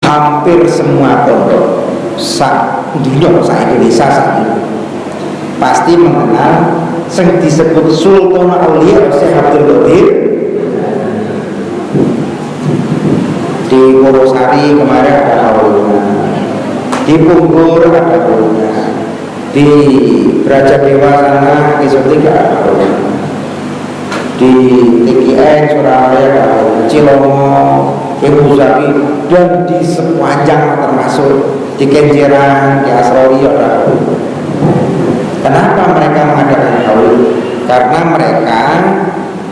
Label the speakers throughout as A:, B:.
A: hampir semua pondok dunia Indonesia saat ini pasti mengenal yang disebut Sultan Aulia Syekh Abdul Qadir. Di Purwosari kemarin ada haulnya, di Punggur ada haulnya, di Brajadewa sana Isotik ada haulnya, di TKN Surabaya ada haulnya, Cilongo, Ibu Zabi, dan di sepanjang termasuk di Kenjeran, di Asrori ada haulnya. Kenapa mereka mengadakan haul? Karena mereka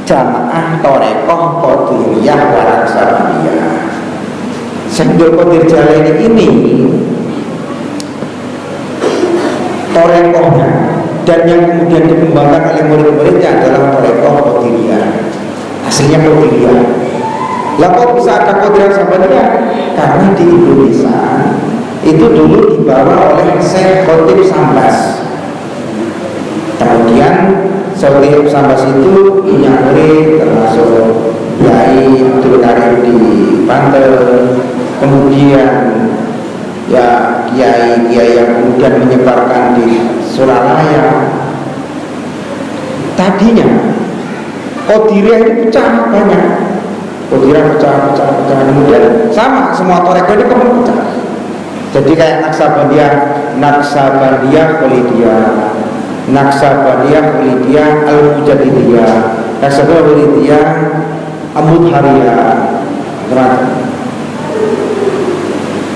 A: jamaah Torekoh Qadiriyah Waraksabandiyah. Syekh Abdul Qadir Jalani ini Torekohnya dan yang kemudian dikembangkan oleh murid-muridnya adalah Torekoh Qadiriyah. Hasilnya Qadiriyah. Lah kok bisa ada Qadiriyah Sabandiyah? Karena di Indonesia itu dulu dibawa oleh Syekh Khotib Sambas. Kemudian Syekh Sambas itu punya murid termasuk Kiai Abdul Karim di Banten, kemudian ya kiai-kiai yang kemudian menyebarkan di Surabaya. Tadinya Qadiriyah itu pecah banyak, Qadiriyah pecah, kemudian sama semua Torekoh itu kemudian pecah. Jadi kayak Naksabandiyah Khalidiyah, Naksabandiyah Khalidiyah Al-Mujaddidiyah, Naksabandiyah Khalidiyah Amudhariyah.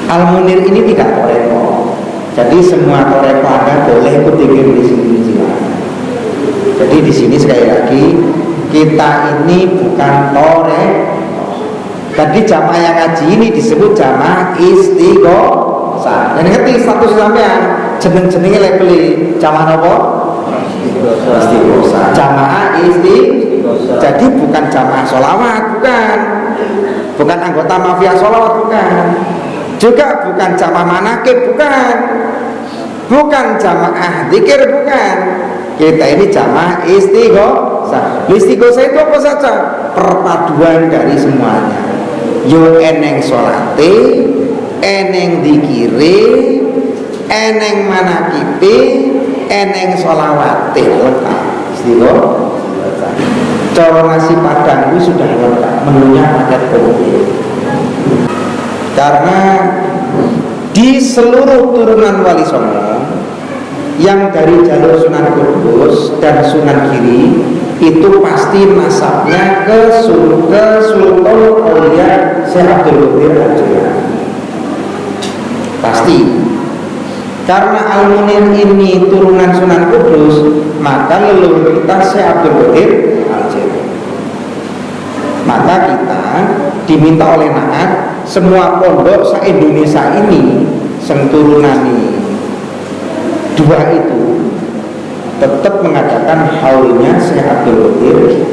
A: Al-Munir ini tidak Torekoh. Jadi semua Torekoh Anda boleh ikut dikir di sini. Jadi di sini sekali lagi kita ini bukan Torekoh. Tadi jamaah yang ngaji ini disebut jamaah Istighosah. Yang ngerti status sampean jeneng-jenenge lek beli jamaah apa? Istighosah. Jamaah Istighosah. Jadi bukan jamaah sholawat, bukan anggota mafia sholawat, bukan. Juga bukan jamaah manakib, bukan jamaah dzikir, bukan. Kita ini jamaah Istighosah. Istighosah itu apa saja? Perpaduan dari semuanya. Yo eneng sholate, eneng dzikire, eneng manakibe, eneng sholawate, lengkap. Istighosah. Cara nasi padang itu sudah lengkap, menunya paket komplit. Karena di seluruh turunan Wali Songo yang dari jalur Sunan Kudus dan Sunan Giri itu pasti nasabnya ke Sultan Aulia Syekh Abdul Qadir Al-Jilani. Pasti. Karena Al-Munir ini turunan Sunan Kudus, maka leluhur kita Syekh Abdul Qadir Al-Jilani. Maka kita diminta oleh Naat semua pondok se-Indonesia ini senturunani dua itu tetap mengadakan haulnya Syekh Abdul Qadir.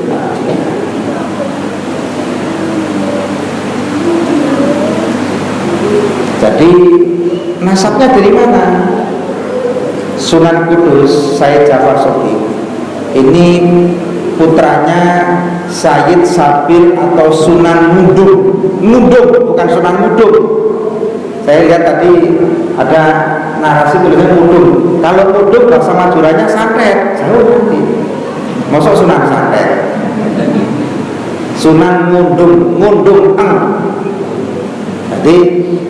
A: Jadi nasabnya dari mana? Sunan Kudus Sayyid Ja'far Shadiq ini putranya Sayyid Sabil atau Sunan Mundung, bukan Sunan Mundung. Saya lihat tadi ada narasi tulisannya Mundung. Kalau Mundung bahasa Maduranya santet, jauh nanti. Masuk Sunan santet. Sunan Mundung Jadi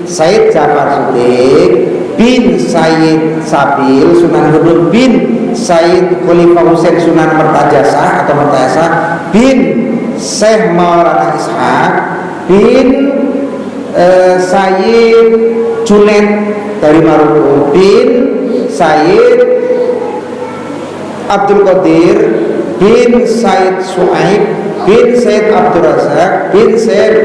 A: Sayyid Ja'far Shadiq bin Sayyid Sabil Sunan Mundung bin Sayyid Khalifah Husain Sunan Mertajasa atau Mertajasa bin Syekh Maulana Ishaq bin Sayyid Junaid dari Maroko bin Sayyid Abdul Qadir bin Sayyid Su'aib bin Sayyid Abdul Razak bin Sayyid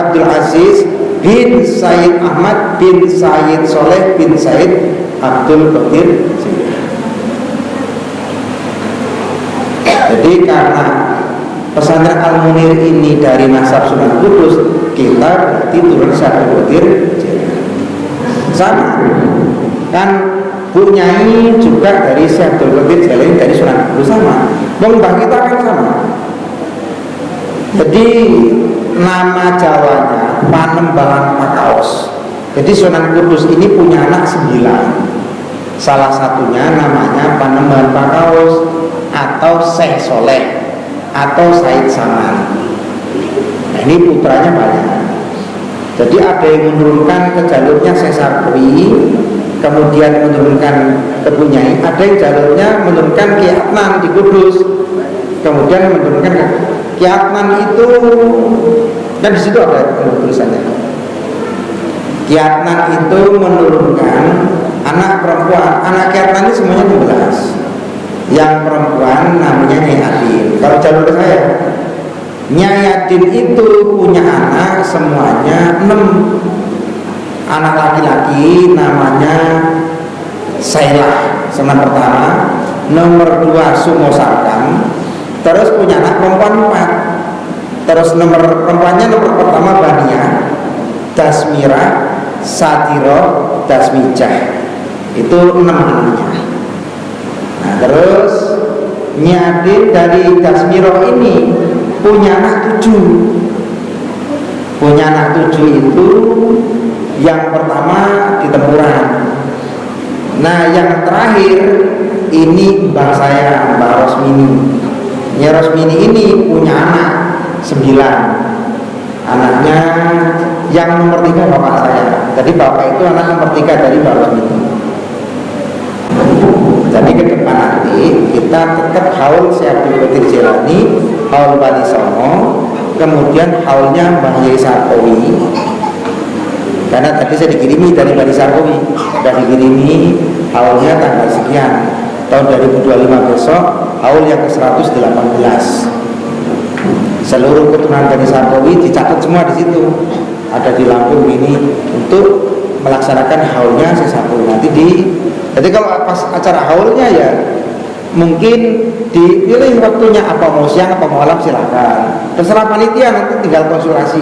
A: Abdul Aziz bin Sayyid Ahmad bin Sayyid Soleh bin Sayyid Abdul Qadir. Jadi karena pesantren Al-Munir ini dari nasab Sunan Kudus, kita berarti turun Syekh Abdul Qadir sama kan. Bu Nyai juga dari Syekh Abdul Qadir Jalani dari Sunan Kudus sama. Mbah kita kan sama. Jadi nama Jawanya Panembalan Pakaos. Jadi Sunan Kudus ini punya anak 9. Salah satunya namanya Panembalan Pakaos atau Syekh Soleh atau Said Saman. Nah, ini putranya banyak. Jadi ada yang menurunkan ke jalurnya Syekh Sarkowi, kemudian menurunkan ke Bunyai. Ada yang jalurnya menurunkan Ki Adnan di Kudus, kemudian menurunkan Ki Adnan itu, dan di situ ada tulisannya. Ki Adnan itu menurunkan anak perempuan. Anak Ki Adnan ini semuanya 12. Yang perempuan namanya Nyai Adin. Kalau jalur saya, Nyai Adin itu punya anak semuanya 6. Anak laki-laki namanya Sailah, sama pertama. Nomor 2 Sumo Sarkam. Terus punya anak perempuan 4. Terus nomor perempuannya, nomor pertama Bania, Dasmira, Satiro, Dasmijah. Itu 6 anaknya. Nah, terus Nyadin dari Dasmiro ini punya anak 7. Punya anak 7 itu yang pertama di Tempuran. Nah, yang terakhir ini mbah saya, Mbak Rosmini. Nyai Rosmini ini punya anak 9. Anaknya yang nomor 3 bapak saya. Jadi bapak itu anak nomor 3 dari Mbak Rosmini. Jadi ke depan nanti kita tetap haul Syekh Abdul Qadir Jilani, haul Wali Songo, kemudian haulnya Mbah Yai Sarkowi. Karena tadi saya dikirimi dari Wali Sarkowi, sudah dikirimi haulnya tanggal sekian, tahun 2025 besok, haul yang ke-118. Seluruh keturunan dari Sarkowi dicatat semua di situ, ada di Lampung ini untuk melaksanakan haulnya Syekh Sarkowi nanti di. Jadi kalau pas acara haulnya ya mungkin dipilih waktunya, apa mau siang apa mau malam silakan, terserah panitia, nanti tinggal konsultasi.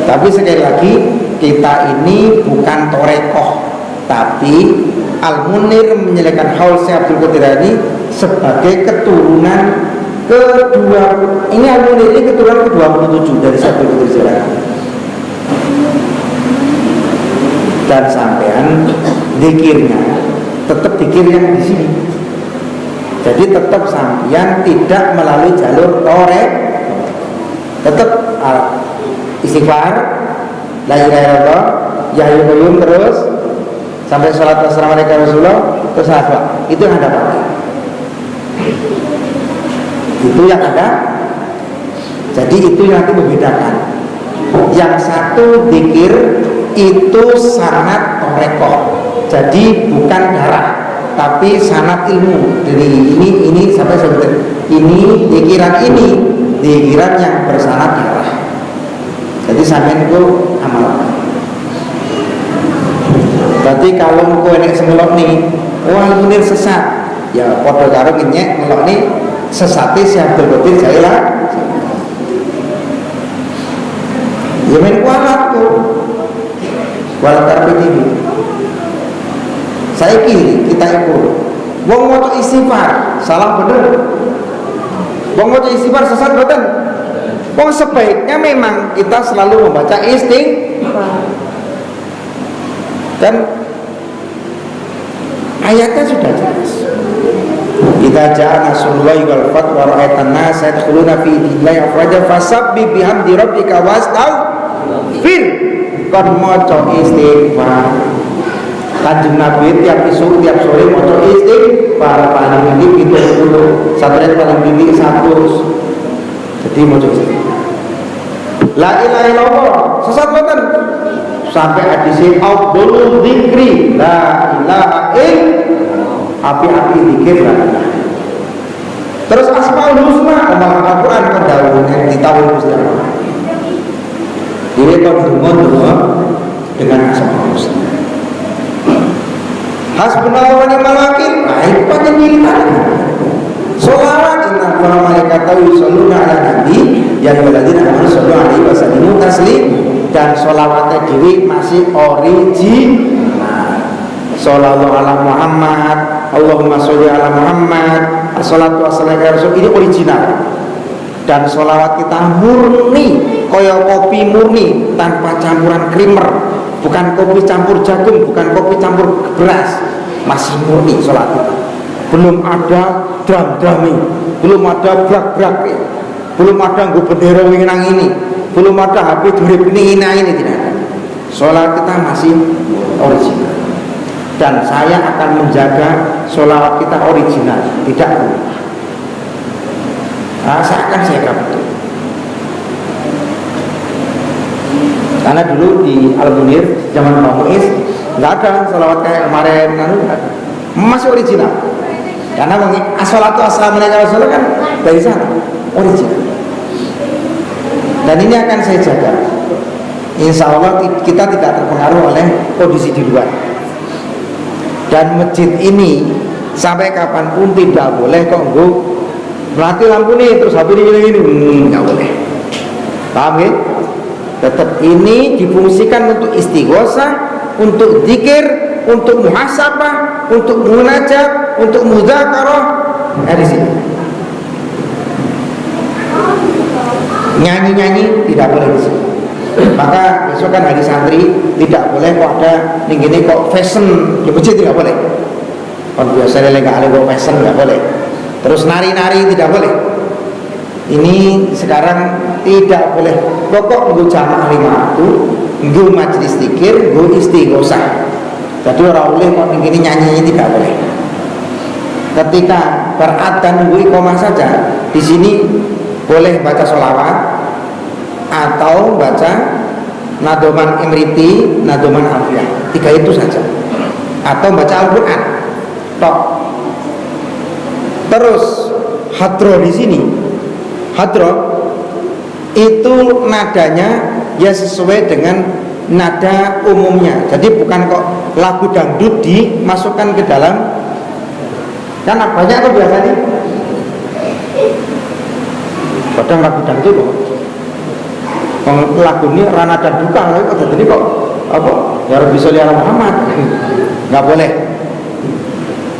A: Tapi sekali lagi kita ini bukan torekoh, tapi Al-Munir menyelesaikan haul Syekh Abdul Qadir ini sebagai keturunan kedua. Ini Al-Munir ini keturunan ke-27 dari Syekh Abdul Qadir Jilani. Dan sampean zikirnya tetap dikir yang di sini. Jadi tetap sampean tidak melalui jalur torek, tetap istighfar, la ilaha illallah, ya hayyul qayyum, terus sampai sholat wassalamualaikum Rasulullah, terus apa? Itu yang Anda pakai. Itu yang ada. Jadi itu yang nanti membedakan. Yang satu zikir itu sanad torekoh. Jadi bukan darah, tapi sanad ilmu. Dari ini sampai sebetulnya ini dikiran yang bersanad darah. Jadi sampean itu amal. Berarti kalau kau enek semelok nih, wah Munir sesat, ya podo karo ngenyek melok nih sesate Syekh Abdul Qadir Jailan. Ya men kualat tuh, kualat karpet ini. Saya kiri kita ikut. Wong maca istighfar salah bener. Wong maca istighfar sesat betul. Wong sebaiknya memang kita selalu membaca istighfar. Dan ayatnya sudah jelas. Idza jaa nasrullahi wal fath wa ra'aitan nasa yadkhuluna fi dinillahi afwaja fasabbih bihamdi rabbika wastaghfir. Kon maca istighfar. Kanjeng Nabi tiap isu tiap sore maca istighfar paling tinggi 70, satu paling tinggi 100. Jadi maca istighfar. La ilaha illallah sesat boten. Sampai hadis Abdul Dzikri la ilaha illallah, api-api zikir la ilaha. Terus Asmaul Husna umpama Al-Qur'an pendawuhan ditawul Gusti Allah. Dhewe kok donga dengan Asmaul Husna. Hasbunallahu wa ni'mal wakil. Nah, itu pancen militan. Sholawat inna Allaha malaikatahu yusholluna 'alan nabi ya ayyuhalladzina amanu shollu 'alaihi wa sallimu taslima. Dan sholawatnya dewi masih original. Shollallahu ala Muhammad, Allahumma sholli ala Muhammad, assalatu wassalamu ala Rasul, ini original. dan sholawat kita murni kaya kopi murni tanpa campuran krimer, bukan kopi campur jagung, bukan kopi campur beras, masih murni sholat kita. Belum ada dram-drami, belum ada brak-brak, belum ada nggo bendera winang ini, belum ada HP durip ini tidak ada. Sholat kita masih original, dan saya akan menjaga sholawat kita original, tidak berubah. Saya akan jaga betul. Karena dulu di Al-Munir zaman Pak Muiz nggak ada sholawat kayak kemarin, masih original. Karena as-sholatu assalamualaikum warahmatullahi kan dari sana original. Dan ini akan saya jaga. Insya Allah kita tidak terpengaruh oleh kondisi di luar. Dan masjid ini sampai kapanpun tidak boleh kok melatih lampu nih terus HP ini nggak boleh. Paham ya? Tetap ini difungsikan untuk istighosah, untuk zikir, untuk muhasabah, untuk munajat, untuk mudzakarah. Di sini. Nyanyi-nyanyi tidak boleh di sini. Maka besok kan hari santri tidak boleh kok ada ini kok fashion di masjid, tidak boleh. Kan biasanya nggak ada kok fashion, nggak boleh. Terus nari-nari tidak boleh. Ini sekarang tidak boleh. Pokok nggo jamaah lima waktu, nggo majelis zikir, nggo istighosah. Jadi orang boleh kok ini nyanyi tidak boleh. Ketika beradzan nggo iqamah saja, di sini boleh baca sholawat atau baca nadoman imriti, nadoman alfiyah. 3 itu saja. Atau baca Al-Qur'an. Tok. Terus hadroh di sini, hadroh itu nadanya ya sesuai dengan nada umumnya. Jadi bukan kok lagu dangdut dimasukkan ke dalam. Kan banyak tuh biasanya. Padahal lagu dangdut kok. Lagu ini rana dan duka, kok jadi kok apa? Ya Rabbi sholli ala Muhammad. Nggak boleh.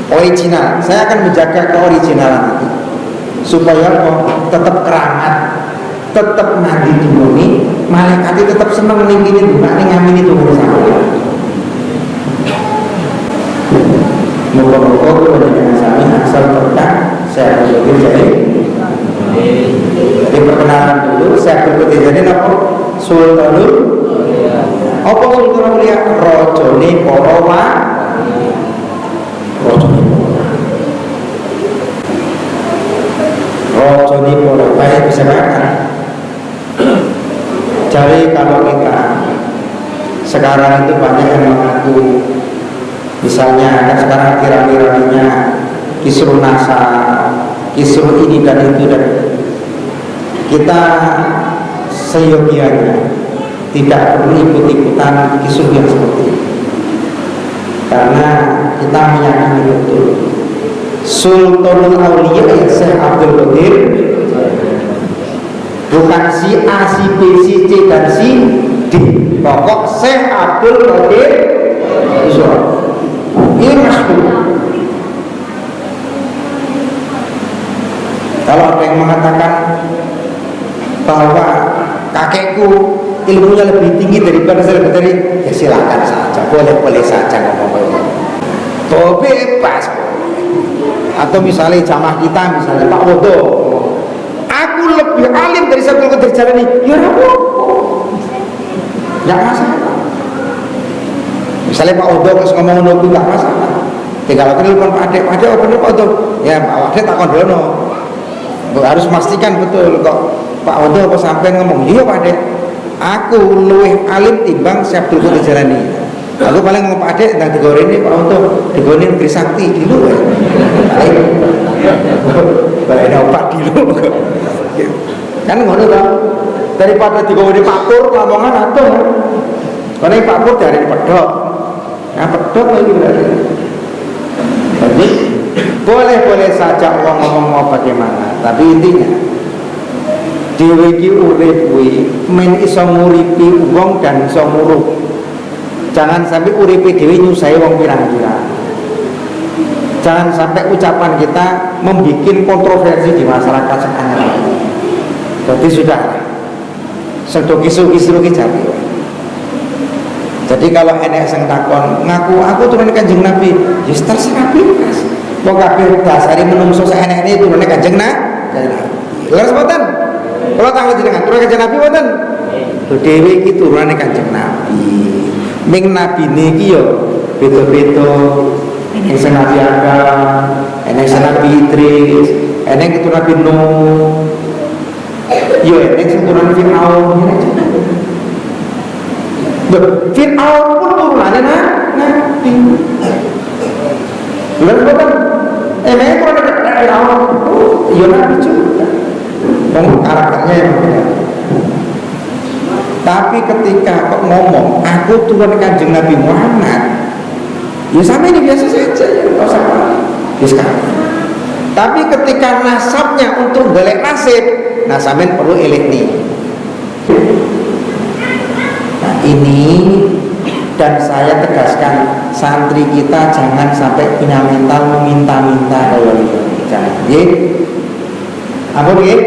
A: Original, saya akan menjaga keoriginalan nanti supaya tetap keramat, tetap nadi dimoni, malaikat itu tetap senang ningkinin bunga ngamin itu bersama. Moga-moga kepada dengan sami asal berkah saya berpikir jadi. Jadi perkenalan dulu, saya berpikir jadi apa? Sultanul, apa Sultanul Mulia? Rojone Porowa. Rojoni boleh baik bisa makan. Jadi kalau kita sekarang itu banyak yang mengaku, misalnya kan sekarang kira-kiranya kisruh nasa, kisruh ini dan itu, dan kita seyogianya tidak perlu ikut-ikutan kisruh yang seperti itu. Karena kita meyakini betul Sultanul Auliya ya Syekh Abdul Qadir, bukan si A, si B, si C dan si D. Pokok Syekh Abdul Qadir ini masyhur. Kalau ada yang mengatakan bahwa kakekku ilmunya lebih tinggi daripada saya dari, ya silakan saja, boleh saja ngomong. Toh bebas. Atau misalnya jamaah kita, misalnya Pak Wodo, aku lebih alim dari Syaikhul Qadir Jailani, ya apa? Nggak masalah. Misalnya Pak Wodo kalau ngomong nunggu nggak masalah. Tinggal aku telepon Pak Ade, apa nih Pak Wodo? Ya Pak Ade takon dulu. Harus memastikan betul kok Pak Wodo apa sampai ngomong, iya Pak Ade, aku lebih alim timbang Syaikhul Qadir Jailani. Aku paling ngomong Pak Ade tentang digoreng ini Pak Wodo, digoreng Trisakti dulu ya. Balik opak dulu. Kan ngono toh. Daripada digoreng Pak Pur lamongan atau karena Pak Pur dari pedok. Nah pedok lagi berarti. Jadi boleh saja orang ngomong mau bagaimana, tapi intinya dhewe iki urip kuwi men iso nguripi wong dan iso ngurup. Jangan sampai uripe dhewe nyusahi wong pirang-pirang. Jangan sampai ucapan kita membuat kontroversi di masyarakat sekarang. Jadi sudah sedok kisu-kisu ki jati. Jadi kalau enek sing takon, ngaku aku turun Kanjeng Nabi, ya terserah bebas. Wong kabeh dasare menungso saenekne turun Kanjeng Nabi. Leres mboten? Kalau tanggal jenengan turun Kanjeng Nabi mboten? Lho dhewe iki turune Kanjeng Nabi. Ming nabine iki yo beda-beda. Enek sing Nabi Adam, enek sing Nabi Idris, enek itu Nabi Nuh. Yo enek sing turun Firaun. Fir'aun pun turunannya Nabi. Lalu kan emangnya kalau ada Fir'aun ya Nabi juga. Karakternya yang beda. Tapi ketika kok ngomong aku turun Kanjeng Nabi Muhammad, ya sama ini biasa saja ya, nggak usah ya sekarang. Tapi ketika nasabnya untuk balik nasib, nah sampean perlu eling nih. Ini dan saya tegaskan santri kita jangan sampai punya mental meminta-minta kalau jangan. Apa nggih?